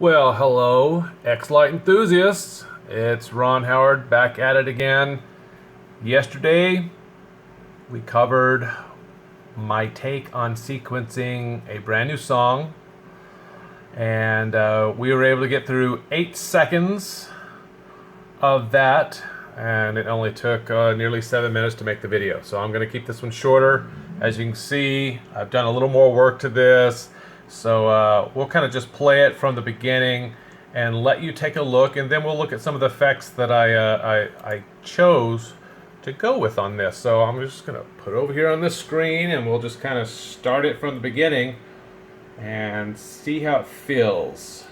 Well, hello, X-Lite enthusiasts. It's Ron Howard back at it again. Yesterday, we covered my take on sequencing a brand new song, and we were able to get through 8 seconds of that, and it only took nearly 7 minutes to make the video. So I'm going to keep this one shorter. As you can see, I've done a little more work to this. So we'll kind of just play it from the beginning and let you take a look, and then we'll look at some of the effects that I chose to go with on this. So I'm just going to put it over here on this screen, and we'll just kind of start it from the beginning and see how it feels.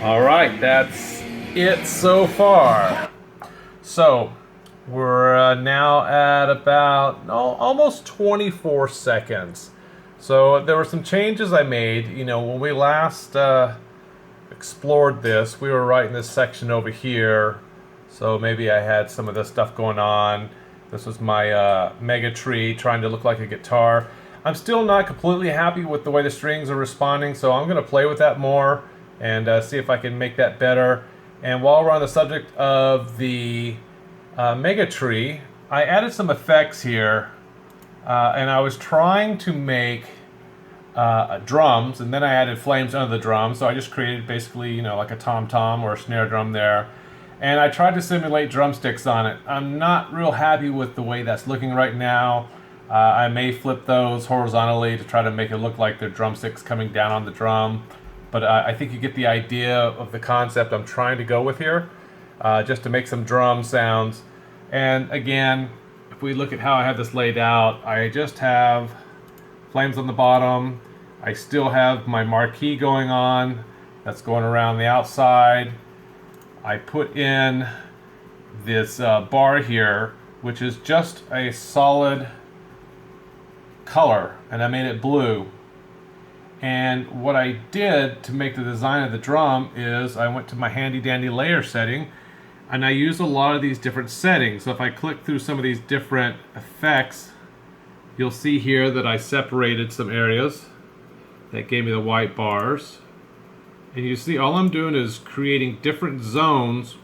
All right, that's it so far. So we're now at about almost 24 seconds. So there were some changes I made. You know, when we last explored this, we were right in this section over here. So maybe I had some of this stuff going on. This was my Mega Tree trying to look like a guitar. I'm still not completely happy with the way the strings are responding, so I'm going to play with that more and see if I can make that better. And while we're on the subject of the Mega Tree, I added some effects here, and I was trying to make drums, and then I added flames under the drums. So I just created basically, you know, like a tom-tom or a snare drum there. And I tried to simulate drumsticks on it. I'm not real happy with the way that's looking right now. I may flip those horizontally to try to make it look like they're drumsticks coming down on the drum. But I think you get the idea of the concept I'm trying to go with here, just to make some drum sounds. And again, if we look at how I have this laid out, I just have flames on the bottom. I still have my marquee going on. That's going around the outside. I put in this bar here, which is just a solid color, and I made it blue. And what I did to make the design of the drum is I went to my handy dandy layer setting, and I used a lot of these different settings. So if I click through some of these different effects, you'll see here that I separated some areas that gave me the white bars. And you see all I'm doing is creating different zones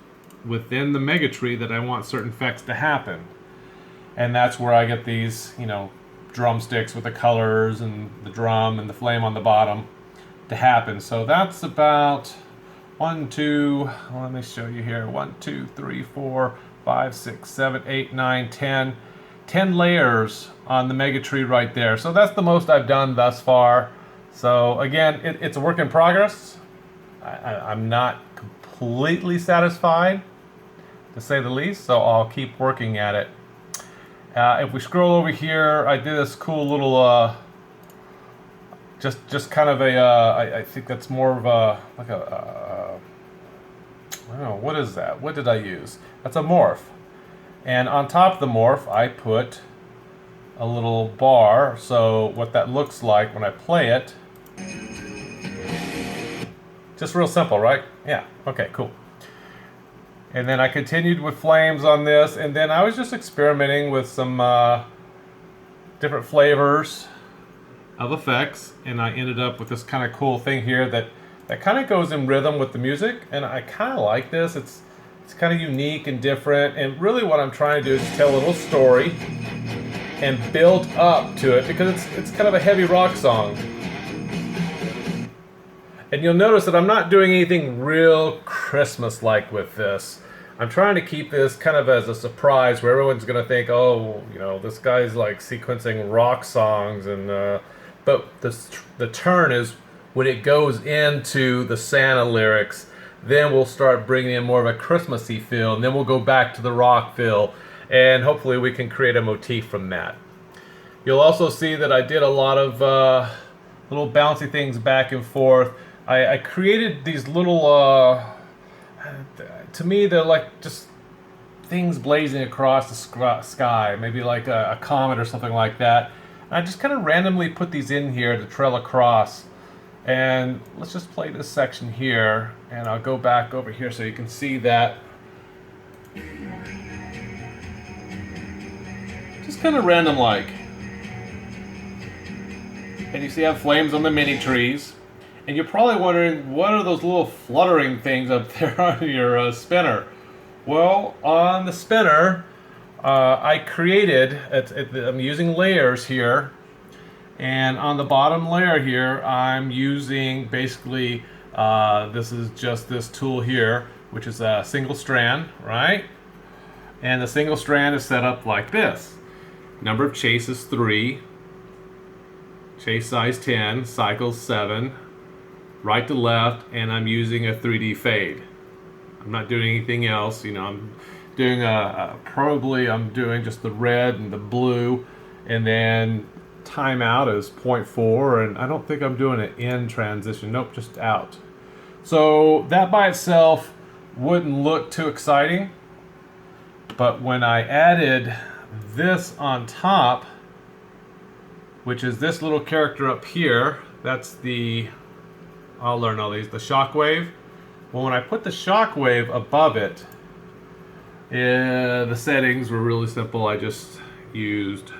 within the Mega Tree that I want certain effects to happen. And that's where I get these, you know, drumsticks with the colors and the drum and the flame on the bottom to happen. So that's about 1, 2, let me show you here, 1, 2, 3, 4, 5, 6, 7, 8, 9, 10. 10 layers on the Mega Tree right there. So that's the most I've done thus far. So again, it's a work in progress. I'm not completely satisfied, to say the least, so I'll keep working at it. If we scroll over here, I did this cool little, just kind of a, I think that's more of a, like a, I don't know, what is that? What did I use? That's a morph. And on top of the morph, I put a little bar, so what that looks like when I play it, just real simple, right? Yeah, okay, cool. And then I continued with flames on this, and then I was just experimenting with some different flavors of effects, and I ended up with this kind of cool thing here that kind of goes in rhythm with the music, and I kind of like this. It's kind of unique and different, and really what I'm trying to do is tell a little story and build up to it, because it's kind of a heavy rock song. And you'll notice that I'm not doing anything real Christmas-like with this. I'm trying to keep this kind of as a surprise where everyone's going to think, oh, you know, this guy's like sequencing rock songs. And but the turn is when it goes into the Santa lyrics, then we'll start bringing in more of a Christmassy feel, and then we'll go back to the rock feel, and hopefully we can create a motif from that. You'll also see that I did a lot of little bouncy things back and forth. I created these little, to me they're like just things blazing across the sky, maybe like a comet or something like that. And I just kind of randomly put these in here to trail across. And let's just play this section here, and I'll go back over here so you can see that. Just kind of random like. And you see I have flames on the mini trees. And you're probably wondering, what are those little fluttering things up there on your spinner? Well, on the spinner, I created, I'm using layers here. And on the bottom layer here, I'm using basically, this is just this tool here, which is a single strand, right? And the single strand is set up like this. Number of chases 3, chase size 10, cycles 7, right to left, and I'm using a 3D fade. I'm not doing anything else, you know, I'm doing probably I'm doing just the red and the blue, and then timeout is 0.4, and I don't think I'm doing an in transition, nope, just out. So that by itself wouldn't look too exciting, but when I added this on top, which is this little character up here, that's the, I'll learn all these, the shockwave. Well, when I put the shockwave above it, the settings were really simple. I just used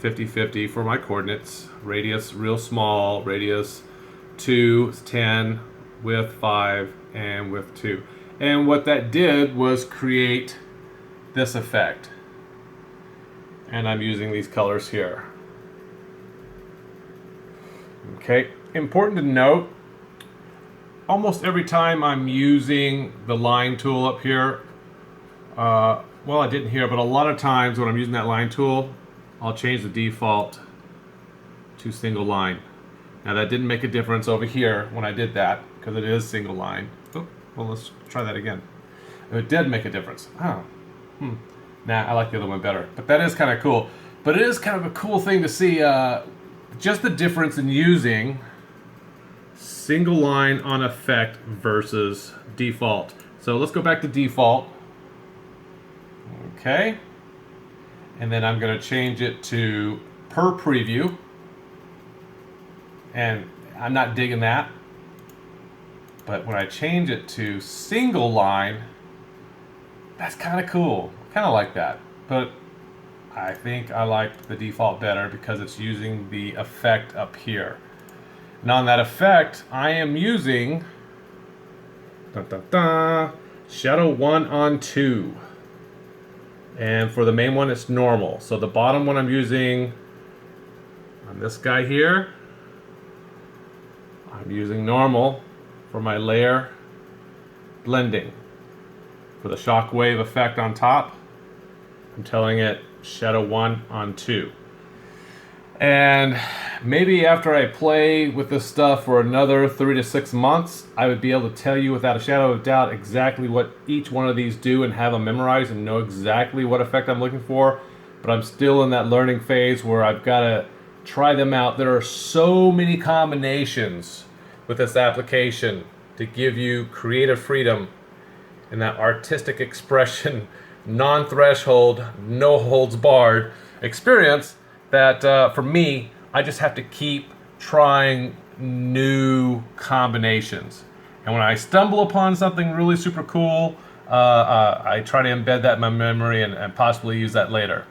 50-50 for my coordinates. Radius real small, radius 2, 10, width 5, and width 2. And what that did was create this effect. And I'm using these colors here. Okay, important to note, almost every time I'm using the line tool up here, well, I didn't here, but a lot of times when I'm using that line tool, I'll change the default to single line. Now that didn't make a difference over here when I did that, because it is single line. Oh, well, let's try that again. It did make a difference. Oh, nah, I like the other one better. But that is kind of cool. But it is kind of a cool thing to see just the difference in using single line on effect versus default. So let's go back to default. Okay. And then I'm going to change it to per preview. And I'm not digging that. But when I change it to single line, that's kind of cool. Kind of like that. But I think I like the default better because it's using the effect up here. And on that effect, I am using Shadow 1 on 2. And for the main one, it's normal. So the bottom one I'm using on this guy here, I'm using normal for my layer blending. For the shockwave effect on top, I'm telling it Shadow 1 on 2. And maybe after I play with this stuff for another 3 to 6 months, I would be able to tell you without a shadow of doubt exactly what each one of these do and have them memorized and know exactly what effect I'm looking for. But I'm still in that learning phase where I've got to try them out. There are so many combinations with this application to give you creative freedom and that artistic expression, non-threshold, no holds barred experience that for me, I just have to keep trying new combinations. And when I stumble upon something really super cool, I try to embed that in my memory and possibly use that later.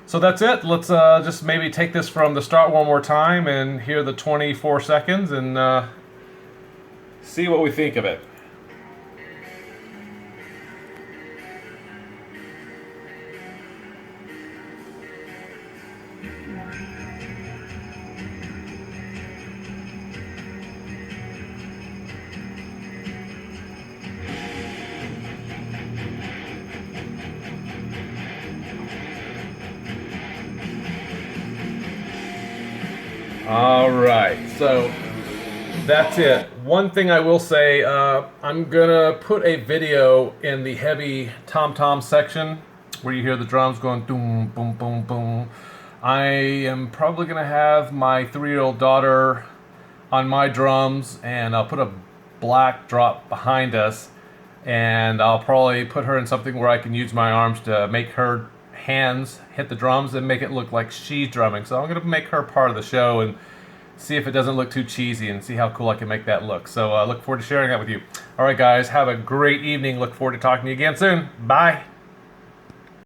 So that's it. Let's just maybe take this from the start one more time and hear the 24 seconds and see what we think of it. All right, so that's it. One thing I will say, I'm gonna put a video in the heavy tom-tom section where you hear the drums going boom, boom, boom, boom. I am probably gonna have my 3-year-old daughter on my drums, and I'll put a black drop behind us, and I'll probably put her in something where I can use my arms to make her hands hit the drums and make it look like she's drumming. So I'm going to make her part of the show and see if it doesn't look too cheesy and see how cool I can make that look. So look forward to sharing that with you. All right, guys, have a great evening. Look forward to talking to you again soon. Bye.